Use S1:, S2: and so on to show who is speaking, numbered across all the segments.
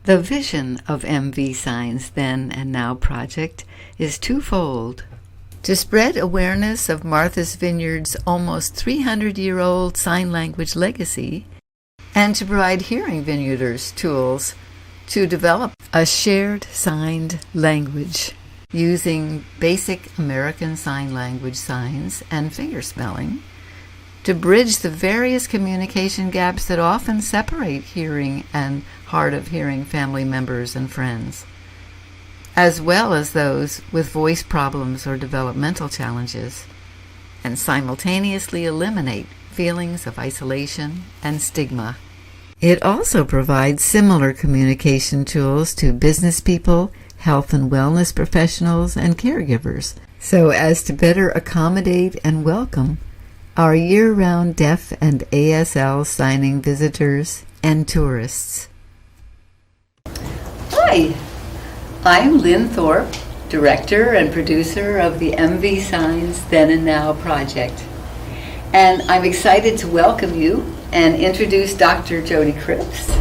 S1: The vision of MV Signs Then and Now project is twofold. To spread awareness of Martha's Vineyard's almost 300-year-old sign language legacy, and to provide hearing vineyarders tools to develop a shared signed language using basic American Sign Language signs and fingerspelling to bridge the various communication gaps that often separate hearing and hard of hearing family members and friends, as well as those with voice problems or developmental challenges, and simultaneously eliminate feelings of isolation and stigma. It also provides similar communication tools to business people, health and wellness professionals, and caregivers, so as to better accommodate and welcome our year-round deaf and ASL signing visitors and tourists. Hi, I'm Lynn Thorpe, director and producer of the MV Signs Then and Now project. And I'm excited to welcome you and introduce Dr. Jody Cripps,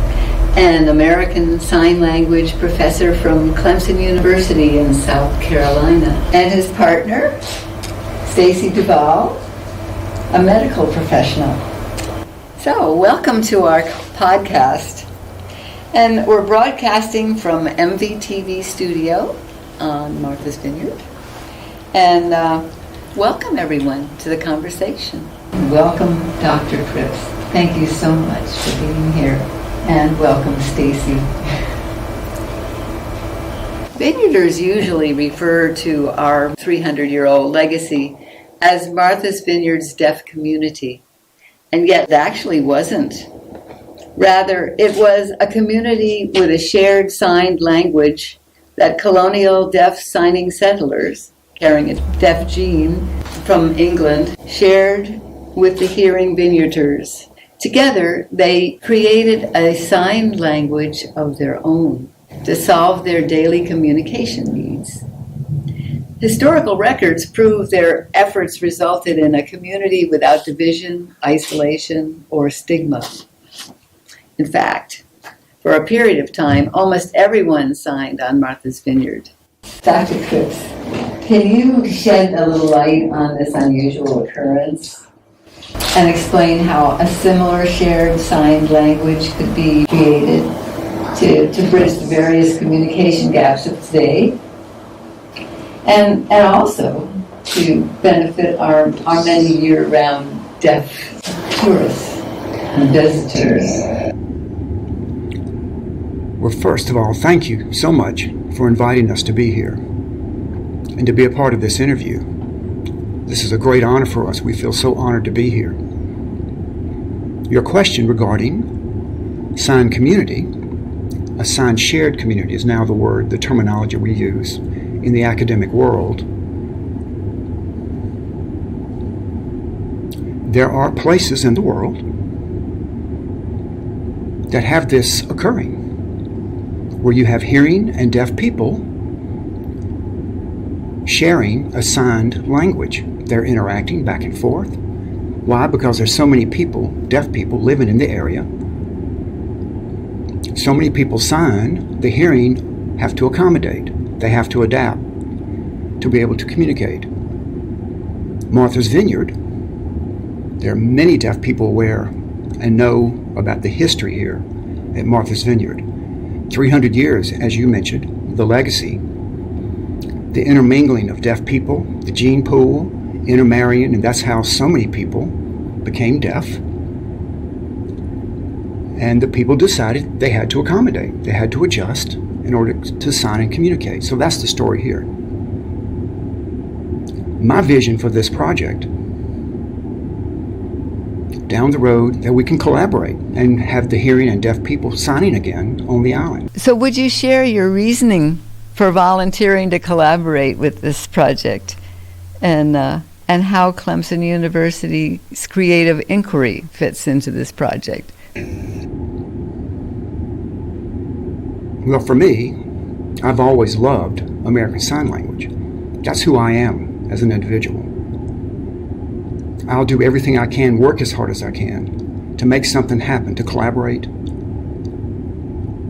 S1: an American Sign Language professor from Clemson University in South Carolina, and his partner, Stacy Duvall, a medical professional. So, welcome to our podcast. And we're broadcasting from MVTV studio on Martha's Vineyard. And welcome everyone to the conversation. Welcome, Dr. Cripps. Thank you so much for being here. And welcome, Stacy. Vineyarders usually refer to our 300-year-old legacy as Martha's Vineyard's deaf community, and yet it actually wasn't. Rather, it was a community with a shared signed language that colonial deaf signing settlers, carrying a deaf gene from England, shared with the hearing vineyarders. Together, they created a sign language of their own to solve their daily communication needs. Historical records prove their efforts resulted in a community without division, isolation, or stigma. In fact, for a period of time, almost everyone signed on Martha's Vineyard. Dr. Cripps, can you shed a little light on this unusual occurrence and explain how a similar shared signed language could be created to bridge the various communication gaps of today? And also to benefit our many year-round deaf tourists and visitors.
S2: Well, first of all, thank you so much for inviting us to be here and to be a part of this interview. This is a great honor for us. We feel so honored to be here. Your question regarding sign community, a sign shared community is now the terminology we use in the academic world. There are places in the world that have this occurring, where you have hearing and deaf people sharing a signed language. They're interacting back and forth. Why? Because there's so many people, deaf people, living in the area. So many people sign, the hearing have to accommodate. They have to adapt to be able to communicate. Martha's Vineyard, there are many deaf people aware and know about the history here at Martha's Vineyard. 300 years, as you mentioned, the legacy, the intermingling of deaf people, the gene pool, intermarrying, and that's how so many people became deaf. And the people decided they had to accommodate, they had to adjust in order to sign and communicate. So that's the story here. My vision for this project, down the road, that we can collaborate and have the hearing and deaf people signing again on the island.
S1: So would you share your reasoning for volunteering to collaborate with this project, and how Clemson University's creative inquiry fits into this project?
S2: Well, for me, I've always loved American Sign Language. That's who I am as an individual. I'll do everything I can, work as hard as I can, to make something happen, to collaborate,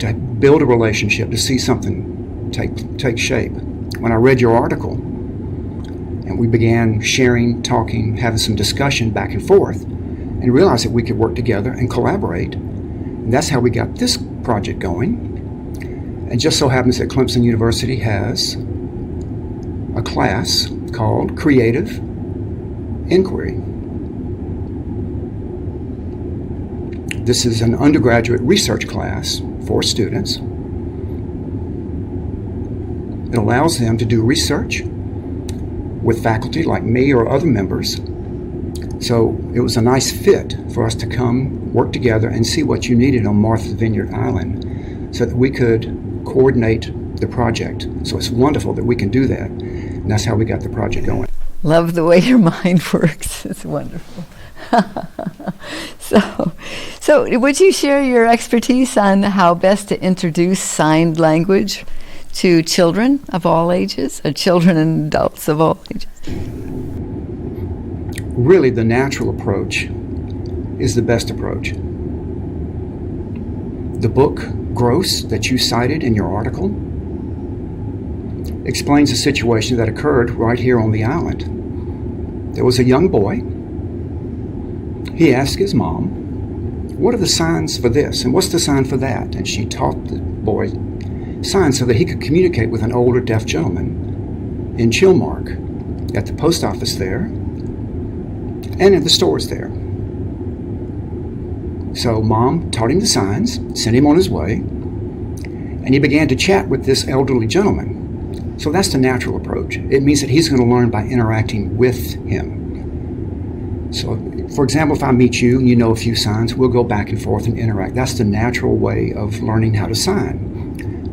S2: to build a relationship, to see something take shape. When I read your article, and we began sharing, talking, having some discussion back and forth, and realized that we could work together and collaborate. And that's how we got this project going. And just so happens that Clemson University has a class called Creative Inquiry. This is an undergraduate research class for students. It allows them to do research with faculty like me or other members. So it was a nice fit for us to come work together and see what you needed on Martha's Vineyard Island so that we could coordinate the project. So it's wonderful that we can do that. And that's how we got the project going.
S1: Love the way your mind works. It's wonderful. So would you share your expertise on how best to introduce signed language to children of all ages, or children and adults of all ages?
S2: Really, the natural approach is the best approach. The book, Gross, that you cited in your article, explains a situation that occurred right here on the island. There was a young boy. He asked his mom, "What are the signs for this, and what's the sign for that?" And she taught the boy signs so that he could communicate with an older deaf gentleman in Chilmark at the post office there and at the stores there. So Mom taught him the signs, sent him on his way, and he began to chat with this elderly gentleman. So that's the natural approach. It means that he's going to learn by interacting with him. So, for example, if I meet you and you know a few signs, we'll go back and forth and interact. That's the natural way of learning how to sign.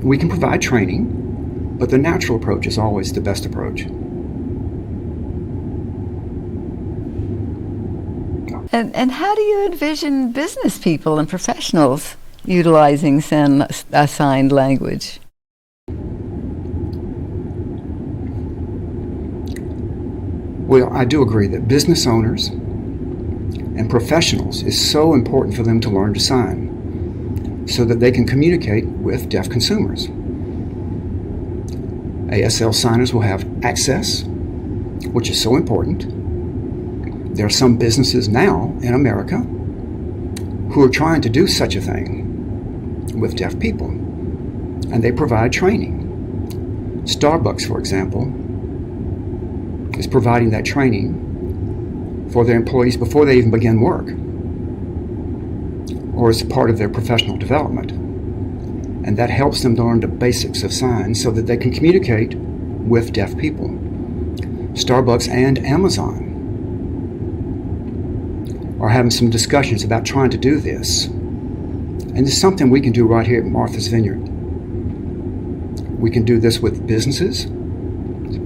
S2: We can provide training, but the natural approach is always the best approach.
S1: And how do you envision business people and professionals utilizing signed language?
S2: Well, I do agree that business owners and professionals is so important for them to learn to sign so that they can communicate with deaf consumers. ASL signers will have access, which is so important. There are some businesses now in America who are trying to do such a thing with deaf people, and they provide training. Starbucks, for example, is providing that training for their employees before they even begin work, or as part of their professional development. And that helps them to learn the basics of signs so that they can communicate with deaf people. Starbucks and Amazon are having some discussions about trying to do this. And it's something we can do right here at Martha's Vineyard. We can do this with businesses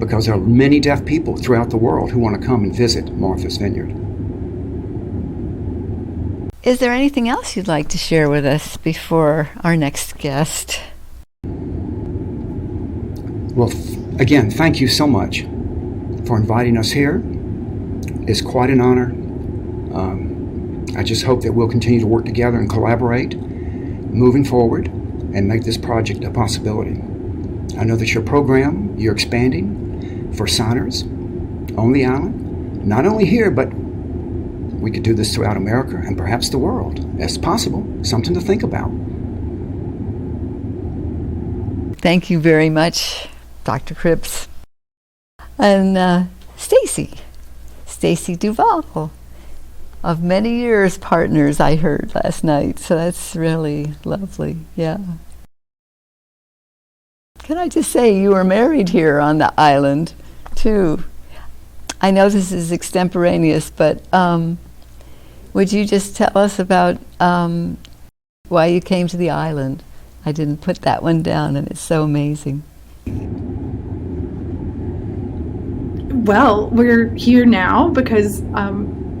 S2: because there are many deaf people throughout the world who want to come and visit Martha's Vineyard.
S1: Is there anything else you'd like to share with us before our next guest?
S2: Well, again, thank you so much for inviting us here. It's quite an honor. I just hope that we'll continue to work together and collaborate moving forward and make this project a possibility. I know that your program, you're expanding for signers on the island, not only here, but we could do this throughout America and perhaps the world. That's possible, something to think about.
S1: Thank you very much, Dr. Cripps. And Stacy Duval, of many years partners, I heard last night. So that's really lovely, yeah. Can I just say you were married here on the island, too? I know this is extemporaneous, but would you just tell us about why you came to the island? I didn't put that one down, and it's so amazing.
S3: Well, we're here now because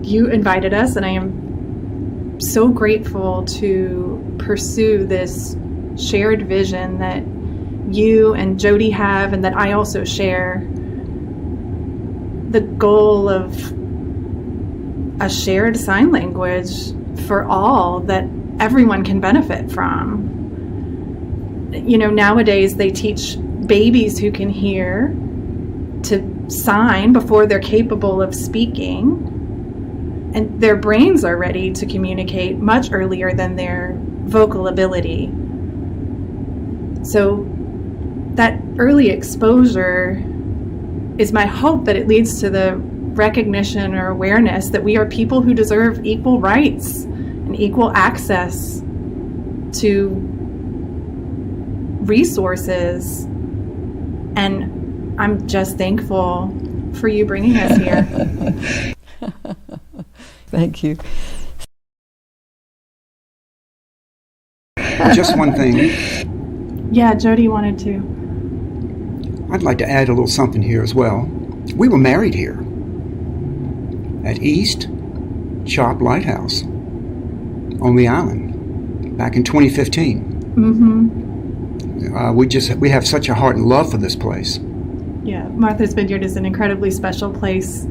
S3: you invited us, and I am so grateful to pursue this shared vision that you and Jody have, and that I also share. The goal of a shared sign language for all that everyone can benefit from. nowadays they teach babies who can hear to sign before they're capable of speaking. And their brains are ready to communicate much earlier than their vocal ability. So that early exposure is my hope that it leads to the recognition or awareness that we are people who deserve equal rights and equal access to resources. And I'm just thankful for you bringing us here.
S1: Thank you.
S2: Just one thing.
S3: Yeah, Jody wanted to.
S2: I'd like to add a little something here as well. We were married here at East Chop Lighthouse on the island back in 2015.
S3: Mm-hmm.
S2: We have such a heart and love for this place.
S3: Yeah, Martha's Vineyard is an incredibly special place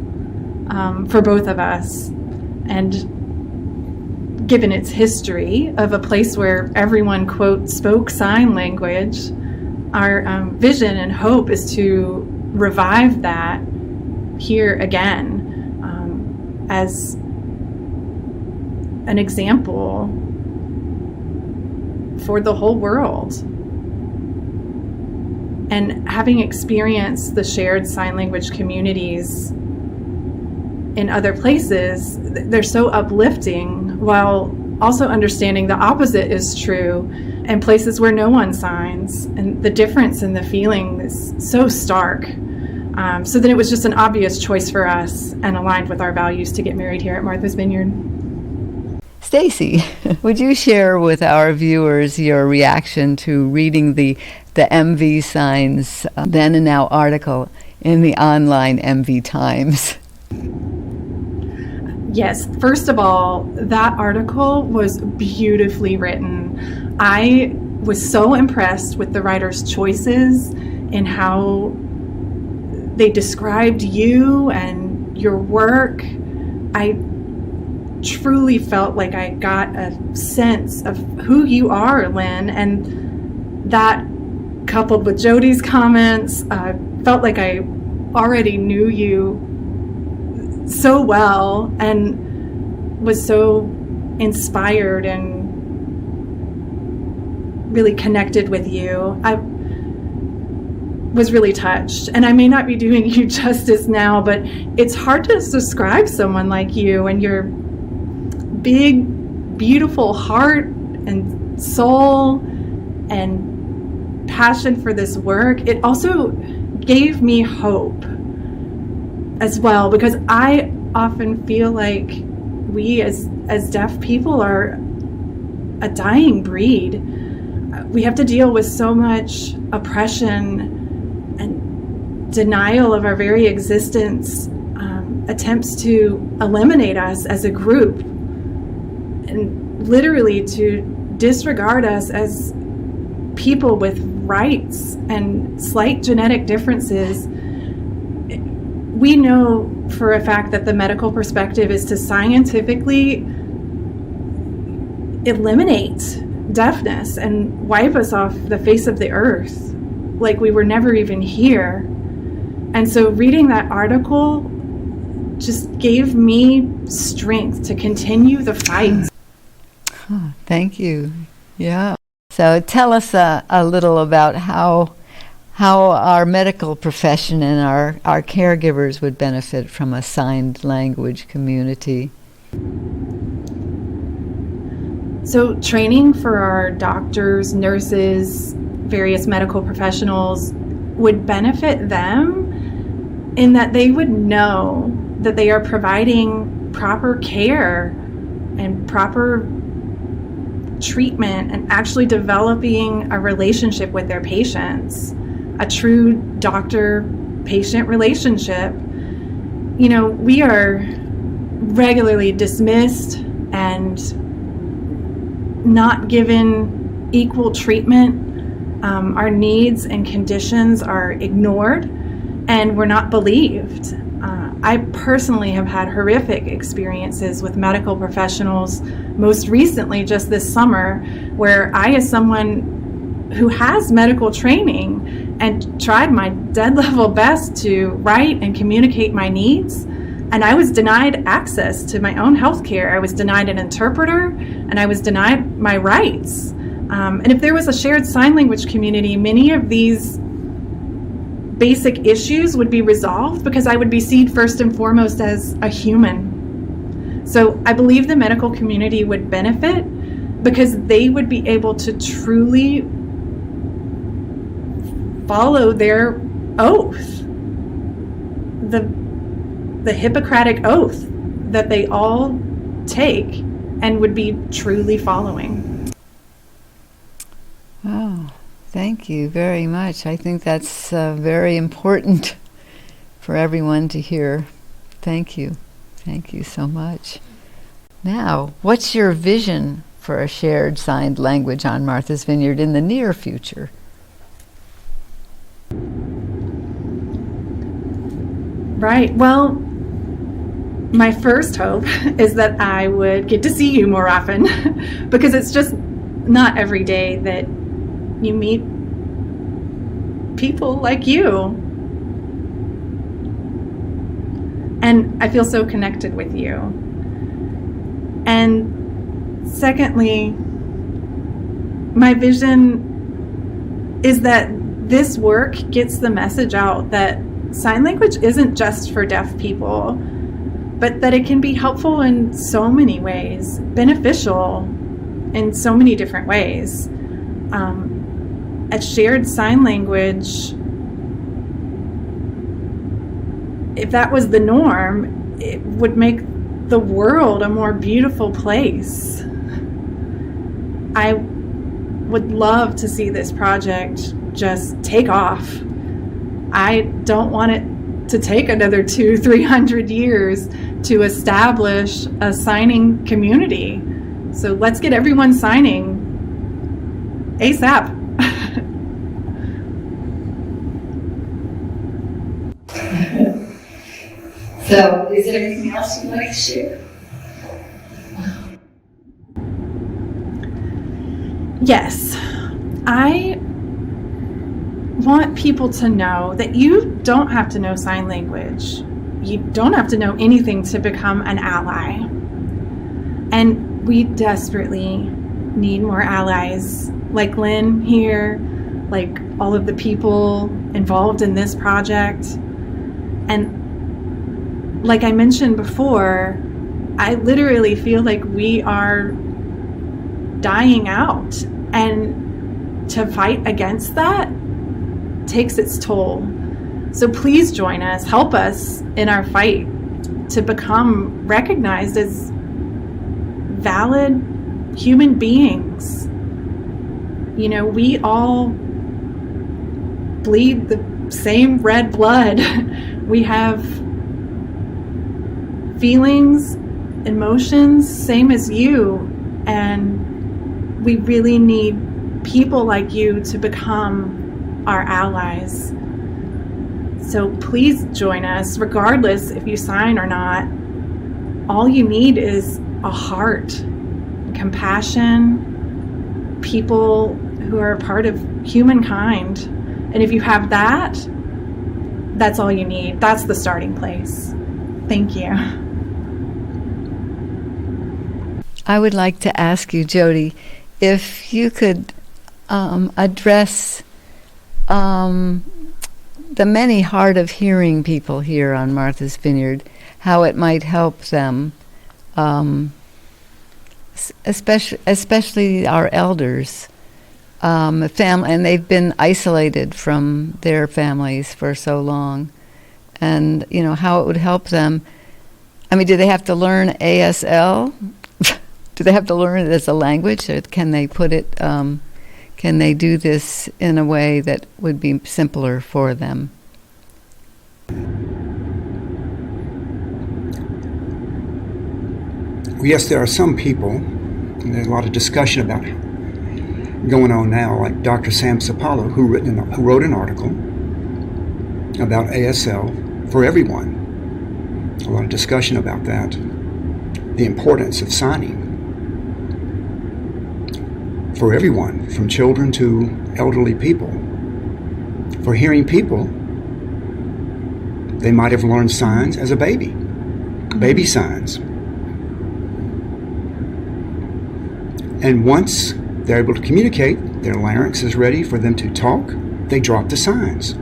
S3: for both of us. And given its history of a place where everyone, quote, spoke sign language, our vision and hope is to revive that here again as an example for the whole world. And having experienced the shared sign language communities in other places, they're so uplifting, while also understanding the opposite is true in places where no one signs, and the difference in the feeling is so stark. So then it was just an obvious choice for us and aligned with our values to get married here at Martha's Vineyard.
S1: Stacy, would you share with our viewers your reaction to reading the MV Signs Then and Now article in the online MV Times?
S3: Yes, first of all, that article was beautifully written. I was so impressed with the writer's choices in how they described you and your work. I truly felt like I got a sense of who you are, Lynn, and that coupled with Jody's comments, felt like I already knew you so well and was so inspired and really connected with you. I was really touched, and I may not be doing you justice now, but it's hard to describe someone like you and your big, beautiful heart and soul and passion for this work. It also gave me hope as well, because I often feel like we as deaf people are a dying breed. We have to deal with so much oppression and denial of our very existence, attempts to eliminate us as a group, and literally to disregard us as people with rights and slight genetic differences. We know for a fact that the medical perspective is to scientifically eliminate deafness and wipe us off the face of the earth like we were never even here. And so reading that article just gave me strength to continue the fight.
S1: Thank you. Yeah. So tell us a little about how our medical profession and our caregivers would benefit from a signed language community.
S3: So training for our doctors, nurses, various medical professionals would benefit them in that they would know that they are providing proper care and proper treatment and actually developing a relationship with their patients, a true doctor-patient relationship. You know, we are regularly dismissed and not given equal treatment. Our needs and conditions are ignored, and we're not believed. I personally have had horrific experiences with medical professionals, most recently just this summer, where I, as someone who has medical training and tried my dead level best to write and communicate my needs. And I was denied access to my own health care. I was denied an interpreter, and I was denied my rights. And if there was a shared sign language community, many of these basic issues would be resolved because I would be seen first and foremost as a human. So I believe the medical community would benefit because they would be able to truly follow their oath, the Hippocratic oath that they all take and would be truly following.
S1: Oh, thank you very much. I think that's very important for everyone to hear. Thank you. Thank you so much. Now, what's your vision for a shared signed language on Martha's Vineyard in the near future?
S3: Right. Well, my first hope is that I would get to see you more often because it's just not every day that you meet people like you. And I feel so connected with you. And secondly, my vision is that this work gets the message out that sign language isn't just for deaf people, but that it can be helpful in so many ways, beneficial in so many different ways. A shared sign language, if that was the norm, it would make the world a more beautiful place. I would love to see this project just take off. I don't want it to take another 200-300 years to establish a signing community. So let's get everyone signing ASAP.
S1: So, is there anything else you'd like to share?
S3: Yes, I want people to know that you don't have to know sign language. You don't have to know anything to become an ally. And we desperately need more allies like Lynn here, like all of the people involved in this project. And like I mentioned before, I literally feel like we are dying out. And to fight against that takes its toll. So please join us, help us in our fight to become recognized as valid human beings. You know, we all bleed the same red blood. We have feelings, emotions, same as you, and we really need people like you to become our allies. So please join us, regardless if you sign or not. All you need is a heart, compassion, people who are a part of humankind. And if you have that, that's all you need. That's the starting place. Thank you.
S1: I would like to ask you, Jody, if you could address the many hard of hearing people here on Martha's Vineyard, how it might help them, especially our elders, family, and they've been isolated from their families for so long, and you know how it would help them. I mean, do they have to learn ASL? Do they have to learn it as a language, or can they put it? Can they do this in a way that would be simpler for them?
S2: Yes, there are some people, and there's a lot of discussion about it going on now, like Dr. Sam Sapalo, who wrote an article about ASL for everyone. A lot of discussion about that, the importance of signing for everyone, from children to elderly people. For hearing people, they might have learned signs as a baby, baby signs. And once they're able to communicate, their larynx is ready for them to talk, they drop the signs.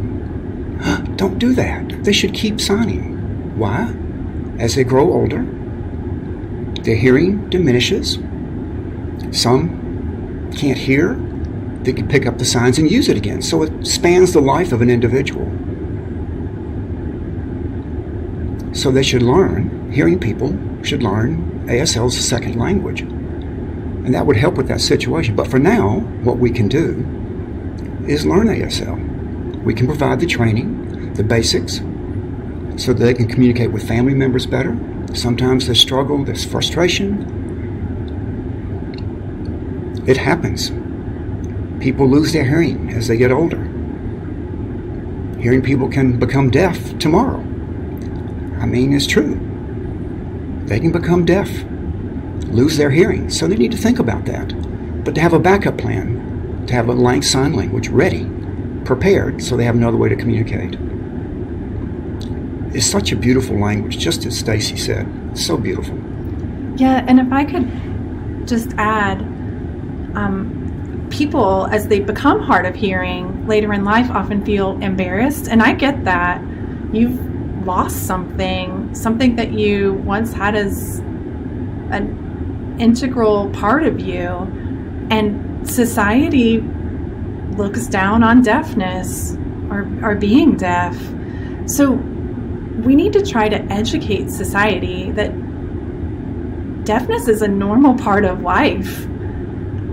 S2: Don't do that. They should keep signing. Why? As they grow older, their hearing diminishes. Some can't hear. They can pick up the signs and use it again. So it spans the life of an individual. So they should learn, hearing people should learn ASL as a second language. And that would help with that situation. But for now, what we can do is learn ASL. We can provide the training, the basics, so that they can communicate with family members better. Sometimes there's struggle, there's frustration. It happens. People lose their hearing as they get older. Hearing people can become deaf tomorrow. I mean, it's true. They can become deaf, lose their hearing, so they need to think about that. But to have a backup plan, to have a sign language ready, prepared, so they have another way to communicate. It's such a beautiful language, just as Stacy said. It's so beautiful.
S3: Yeah, and if I could just add, people, as they become hard of hearing later in life, often feel embarrassed, and I get that. You've lost something that you once had as an integral part of you, and society looks down on deafness or being deaf. So we need to try to educate society that deafness is a normal part of life,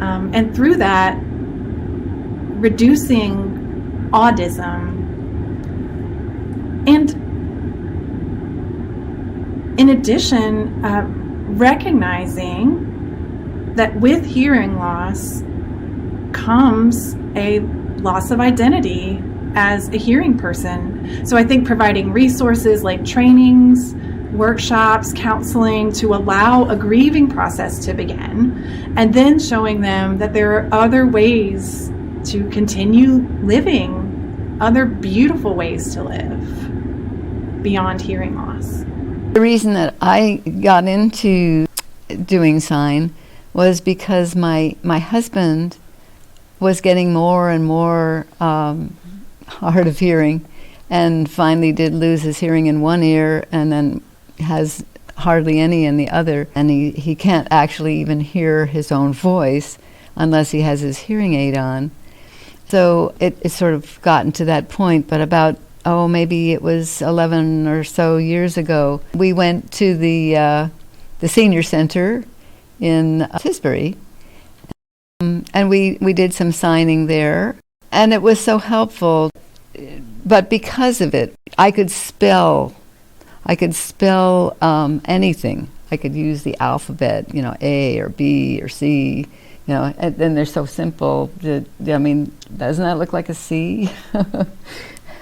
S3: and through that, reducing autism. And in addition, recognizing that with hearing loss comes a loss of identity as a hearing person. So I think providing resources like trainings, workshops, counseling to allow a grieving process to begin, and then showing them that there are other ways to continue living, other beautiful ways to live beyond hearing loss.
S1: The reason that I got into doing sign was because my husband was getting more and more hard of hearing, and finally did lose his hearing in one ear and then has hardly any in the other, and he can't actually even hear his own voice unless he has his hearing aid on. So it's sort of gotten to that point, but about maybe it was 11 or so years ago, we went to the senior center in Tisbury, and we did some signing there, and it was so helpful. But because of it, I could spell anything. I could use the alphabet, A or B or C, and then they're so simple. I mean, doesn't that look like a C?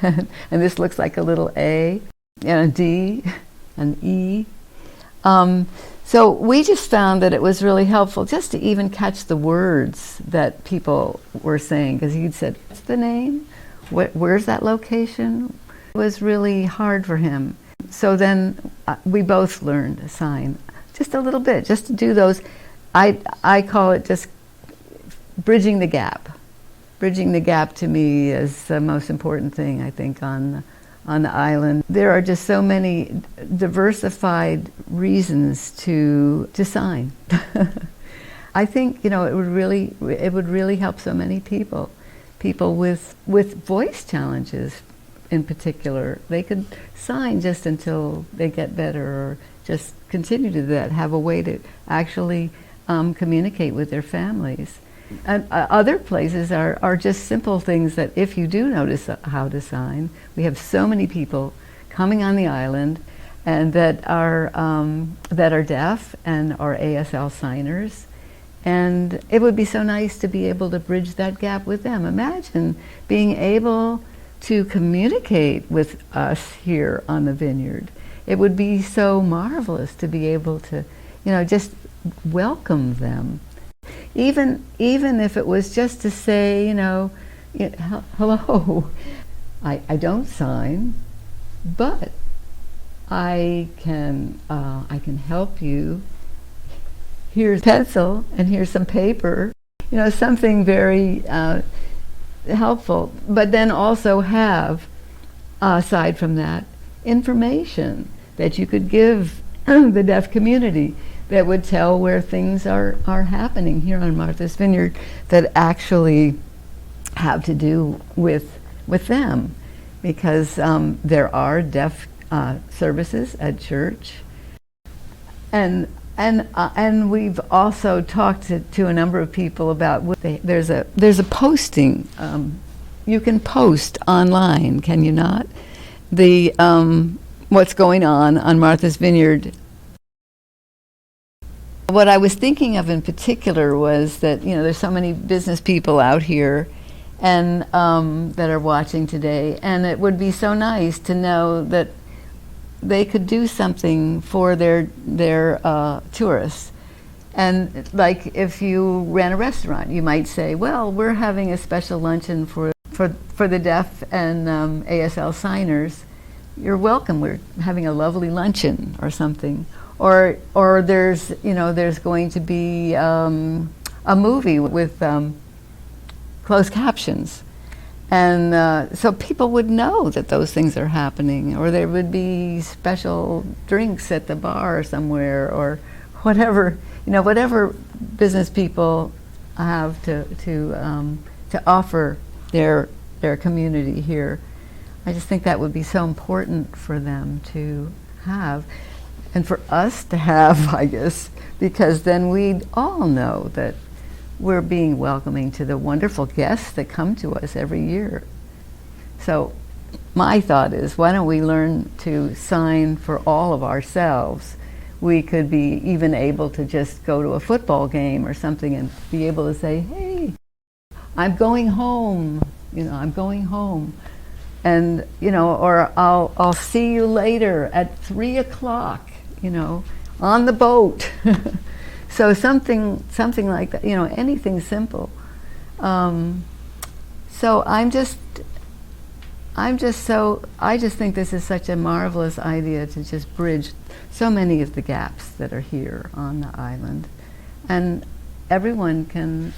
S1: And this looks like a little A, and a D, an E. So we just found that it was really helpful just to even catch the words that people were saying, because he'd said, "What's the name? Where's that location?" It was really hard for him. So then we both learned a sign, just a little bit, just to do those. I call it just bridging the gap. Bridging the gap to me is the most important thing, I think, on the island. There are just so many diversified reasons to sign. I think it would really help so many people with voice challenges in particular. They could sign just until they get better, or just continue to do that, have a way to actually communicate with their families. And other places are just simple things that if you do notice how to sign, we have so many people coming on the island and that are deaf and are ASL signers. And it would be so nice to be able to bridge that gap with them. Imagine being able to communicate with us here on the vineyard. It would be so marvelous to be able to, just welcome them. Even if it was just to say, hello, I don't sign, but I can help you. Here's a pencil and here's some paper, something very helpful, but then also have, aside from that, information that you could give the deaf community that would tell where things are happening here on Martha's Vineyard that actually have to do with them, because there are deaf services at church, and we've also talked to a number of people about there's a posting. You can post online, can you not? The what's going on Martha's Vineyard. What I was thinking of in particular was that there's so many business people out here and that are watching today, and it would be so nice to know that they could do something for their tourists. And like if you ran a restaurant, you might say, well, we're having a special luncheon for the deaf and ASL signers. You're welcome. We're having a lovely luncheon or something. Or there's going to be a movie with closed captions, and so people would know that those things are happening, or there would be special drinks at the bar somewhere, or whatever business people have to offer their community here. I just think that would be so important for them to have. And for us to have, I guess, because then we'd all know that we're being welcoming to the wonderful guests that come to us every year. So my thought is, why don't we learn to sign for all of ourselves? We could be even able to just go to a football game or something and be able to say, hey, I'm going home, I'm going home. And, or I'll see you later at 3 o'clock. On the boat. So something like that, anything simple. So I just think this is such a marvelous idea to just bridge so many of the gaps that are here on the island, and everyone can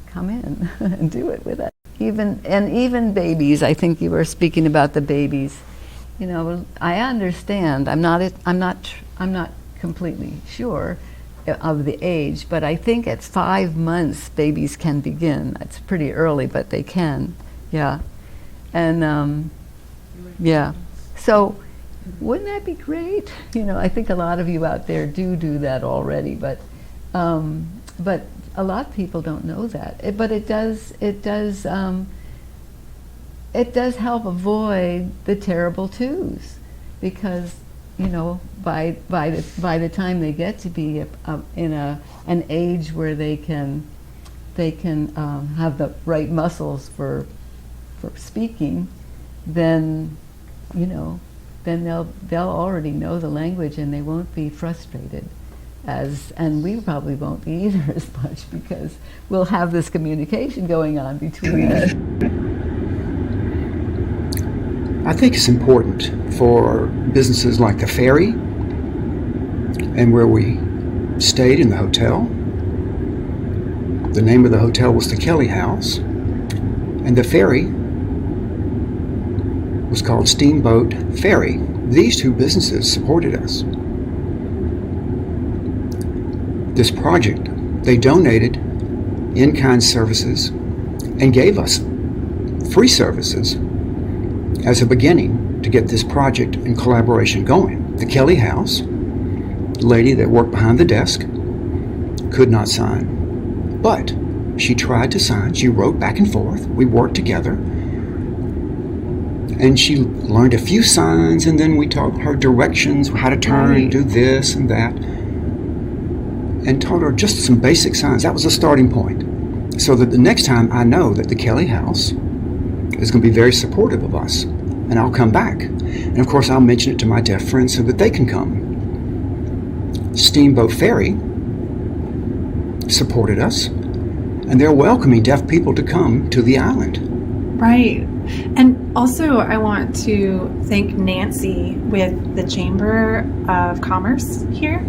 S1: come in and do it with us. Even babies. I think you were speaking about the babies. I understand. I'm not completely sure of the age, but I think at 5 months babies can begin. It's pretty early, but they can. Yeah, and yeah. So, wouldn't that be great? I think a lot of you out there do that already, but a lot of people don't know that. But it does. It does help avoid the terrible twos, because by the time they get to be in an age where they can have the right muscles for speaking, then they'll already know the language and they won't be frustrated and we probably won't be either as much, because we'll have this communication going on between us.
S2: I think it's important for businesses like the Ferry, and where we stayed in the hotel. The name of the hotel was the Kelly House, and the Ferry was called Steamboat Ferry. These two businesses supported us. This project, they donated in-kind services and gave us free services as a beginning to get this project and collaboration going. The Kelly House, the lady that worked behind the desk, could not sign, but she tried to sign. She wrote back and forth. We worked together, and she learned a few signs, and then we taught her directions, how to turn and do this and that, and taught her just some basic signs. That was a starting point, so that the next time I know that the Kelly House is going to be very supportive of us, and I'll come back. And of course, I'll mention it to my deaf friends so that they can come. Steamboat Ferry supported us, and they're welcoming deaf people to come to the island.
S3: Right. And also, I want to thank Nancy with the Chamber of Commerce here.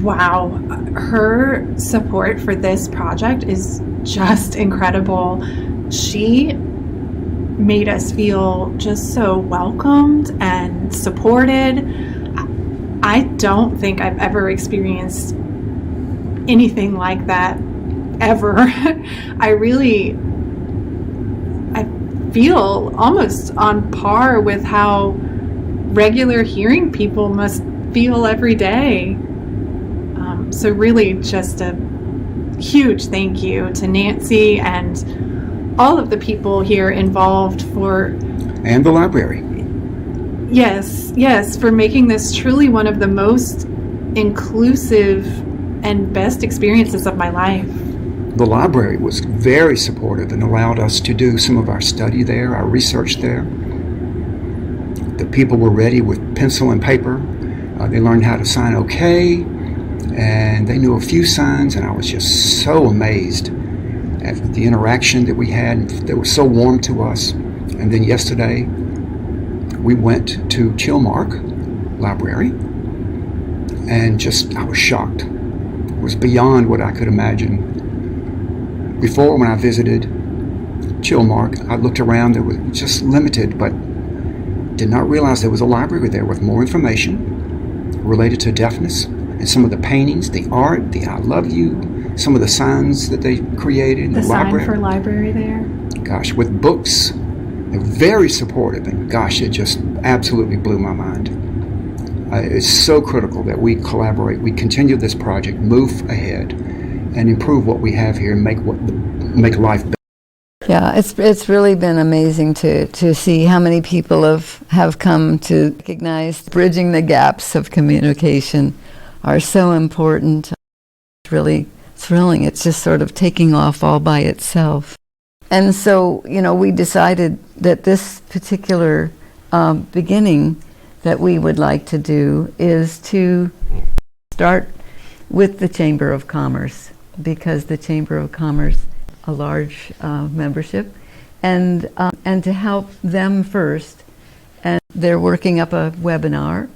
S3: Wow. Her support for this project is just incredible. She made us feel just so welcomed and supported. I don't think I've ever experienced anything like that ever. I feel almost on par with how regular hearing people must feel every day. So really just a huge thank you to Nancy and all of the people here involved
S2: and the library.
S3: Yes, for making this truly one of the most inclusive and best experiences of my life.
S2: The library was very supportive and allowed us to do some of our study there, our research there. The people were ready with pencil and paper. They learned how to sign okay, and they knew a few signs, and I was just so amazed at the interaction that we had. They were so warm to us. And then yesterday, we went to Chilmark Library, and I was shocked. It was beyond what I could imagine. Before, when I visited Chilmark, I looked around, there was just limited, but did not realize there was a library there with more information related to deafness, and some of the paintings, the art, the I love you, some of the signs that they created in the library.
S3: The sign for library there?
S2: Gosh, with books. They're very supportive, and gosh, it just absolutely blew my mind. It's so critical that we collaborate, we continue this project, move ahead, and improve what we have here and make life better.
S1: Yeah, it's really been amazing to see how many people have come to recognize bridging the gaps of communication are so important. It's really thrilling. It's just sort of taking off all by itself. And so, we decided that this particular beginning that we would like to do is to start with the Chamber of Commerce, because the Chamber of Commerce, a large membership, and to help them first. And they're working up a webinar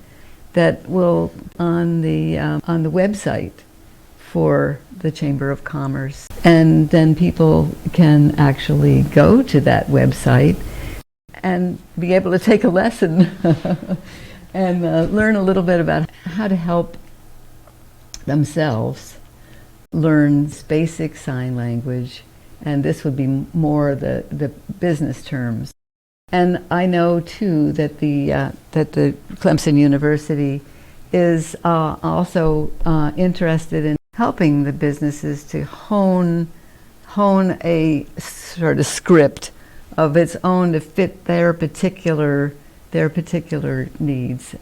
S1: that will on the website for the Chamber of Commerce, and then people can actually go to that website and be able to take a lesson and learn a little bit about how to help themselves learn basic sign language, and this would be more the business terms. And I know too that the Clemson University is also interested in helping the businesses to hone a sort of script of its own to fit their particular needs.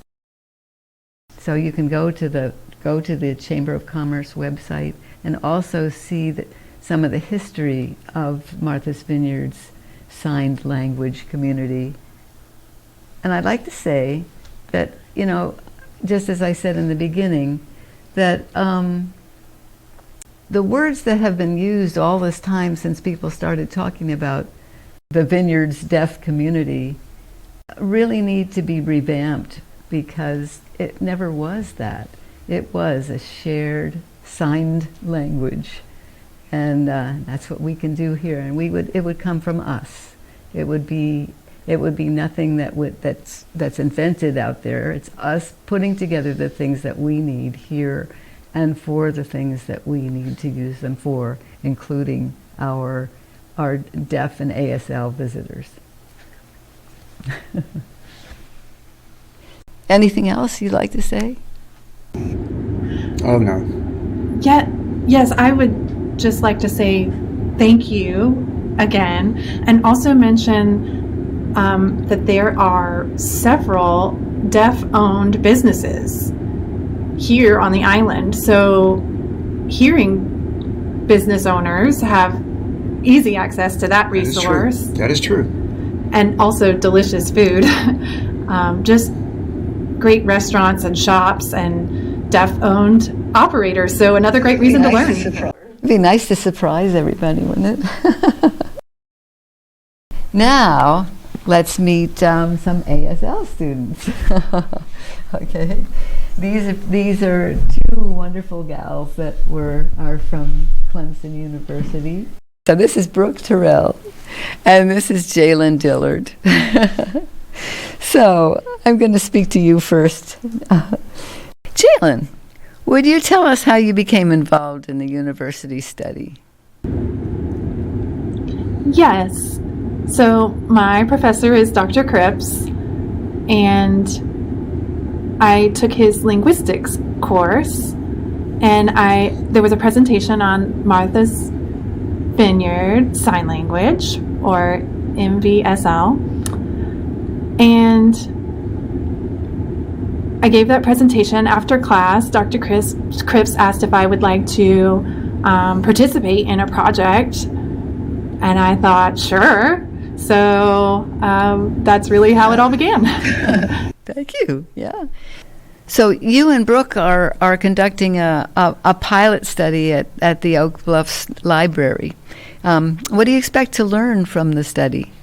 S1: So you can go to the Chamber of Commerce website and also see some of the history of Martha's Vineyard's signed language community. And I'd like to say that, just as I said in the beginning, that the words that have been used all this time since people started talking about the Vineyard's deaf community really need to be revamped, because it never was that. It was a shared signed language, and that's what we can do here. And it would come from us. It would be nothing that's invented out there. It's us putting together the things that we need here, and for the things that we need to use them for, including our deaf and ASL visitors. Anything else you'd like to say?
S2: Oh, no.
S3: Yes, I would just like to say thank you again, and also mention that there are several deaf-owned businesses here on the island. So hearing business owners have easy access to that resource.
S2: That is true.
S3: And also delicious food. Just great restaurants and shops and deaf-owned operators. So another great reason to learn.
S1: It'd be nice to surprise everybody, wouldn't it? Now, let's meet some ASL students. Okay, these are two wonderful gals that are from Clemson University. So this is Brooke Terrell, and this is Jalen Dillard. So I'm going to speak to you first. Jalen, would you tell us how you became involved in the university study?
S3: Yes. So my professor is Dr. Cripps, and I took his linguistics course, and there was a presentation on Martha's Vineyard Sign Language, or MVSL, and I gave that presentation after class. Dr. Cripps asked if I would like to participate in a project, and I thought, sure. So that's really how it all began.
S1: Thank you. Yeah. So you and Brooke are conducting a pilot study at the Oak Bluffs Library. What do you expect to learn from the study?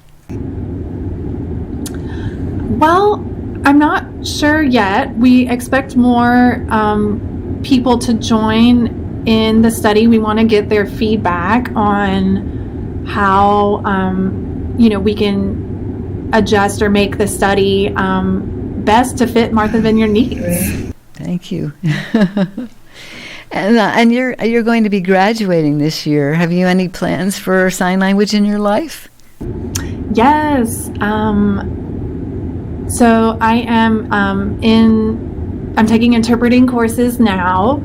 S3: Well, I'm not sure yet. We expect more people to join in the study. We want to get their feedback on how we can adjust or make the study best to fit Martha Vineyard needs.
S1: Thank you. And you're going to be graduating this year. Have you any plans for sign language in your life?
S3: Yes. So I am I'm taking interpreting courses now.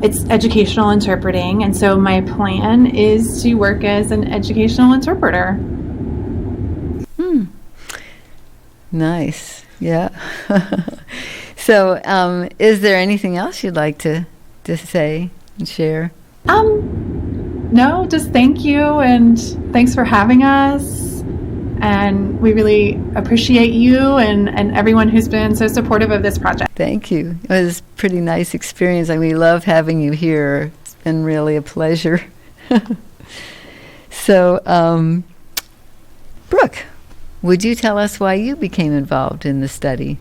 S3: It's educational interpreting, and so my plan is to work as an educational interpreter.
S1: Nice. Yeah. So, is there anything else you'd like to say and share?
S3: No, just thank you, and thanks for having us. And we really appreciate you and everyone who's been so supportive of this project.
S1: Thank you. It was a pretty nice experience, and we love having you here. It's been really a pleasure. So, Brooke, would you tell us why you became involved in the study?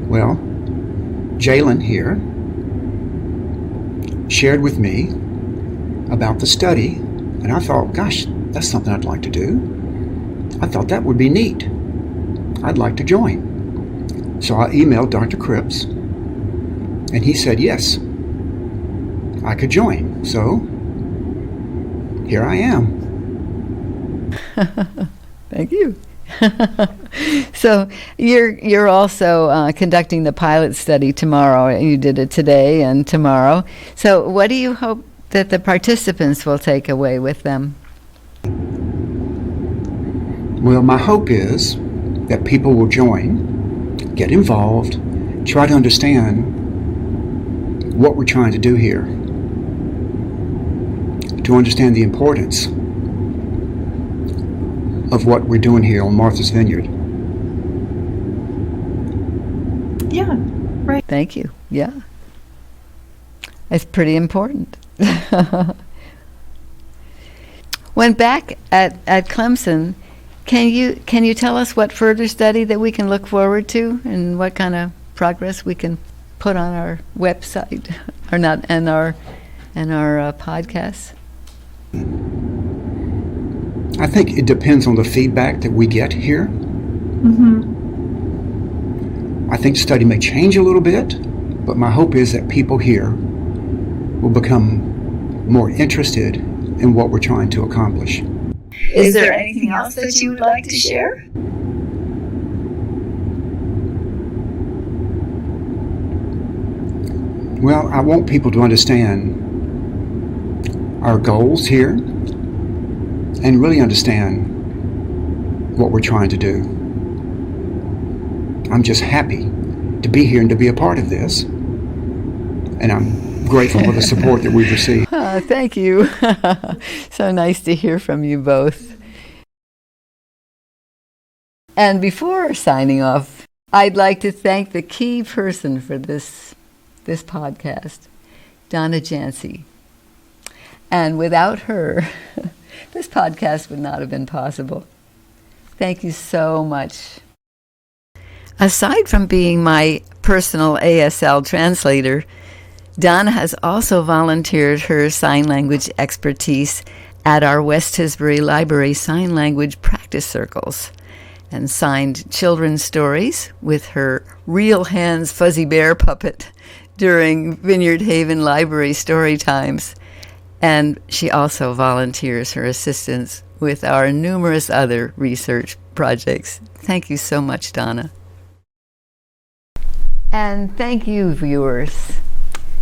S2: Well, Jalen here shared with me about the study, and I thought, gosh, that's something I'd like to do. I thought that would be neat. I'd like to join. So I emailed Dr. Cripps, and he said yes, I could join. So here I am.
S1: Thank you. So you're also conducting the pilot study tomorrow. You did it today and tomorrow. So what do you hope that the participants will take away with them?
S2: Well, my hope is that people will join, get involved, try to understand what we're trying to do here, to understand the importance of what we're doing here on Martha's Vineyard.
S3: Yeah, right.
S1: Thank you. Yeah. It's pretty important. When back at Clemson, can you tell us what further study that we can look forward to, and what kind of progress we can put on our website or not, and our podcasts?
S2: I think it depends on the feedback that we get here. I think the study may change a little bit, but my hope is that people here will become more interested in what we're trying to accomplish.
S1: Is there anything else that you would like to share?
S2: Well, I want people to understand our goals here and really understand what we're trying to do. I'm just happy to be here and to be a part of this, and I'm grateful for the support that we've received.
S1: Thank you. So nice to hear from you both. And before signing off, I'd like to thank the key person for this this podcast, Donna Jancy. And without her, this podcast would not have been possible. Thank you so much. Aside from being my personal ASL translator, Donna has also volunteered her sign language expertise at our West Tisbury Library Sign Language practice circles and signed children's stories with her real hands fuzzy bear puppet during Vineyard Haven Library story times. And she also volunteers her assistance with our numerous other research projects. Thank you so much, Donna. And thank you, viewers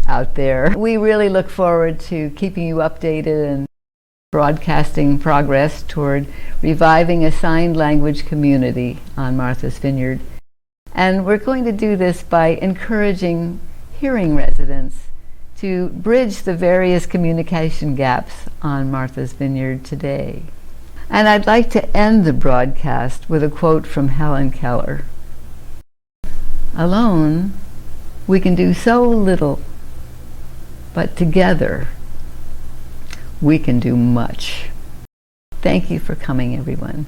S1: out there. We really look forward to keeping you updated and broadcasting progress toward reviving a signed language community on Martha's Vineyard. And we're going to do this by encouraging hearing residents to bridge the various communication gaps on Martha's Vineyard today. And I'd like to end the broadcast with a quote from Helen Keller. Alone, we can do so little, but together, we can do much. Thank you for coming, everyone.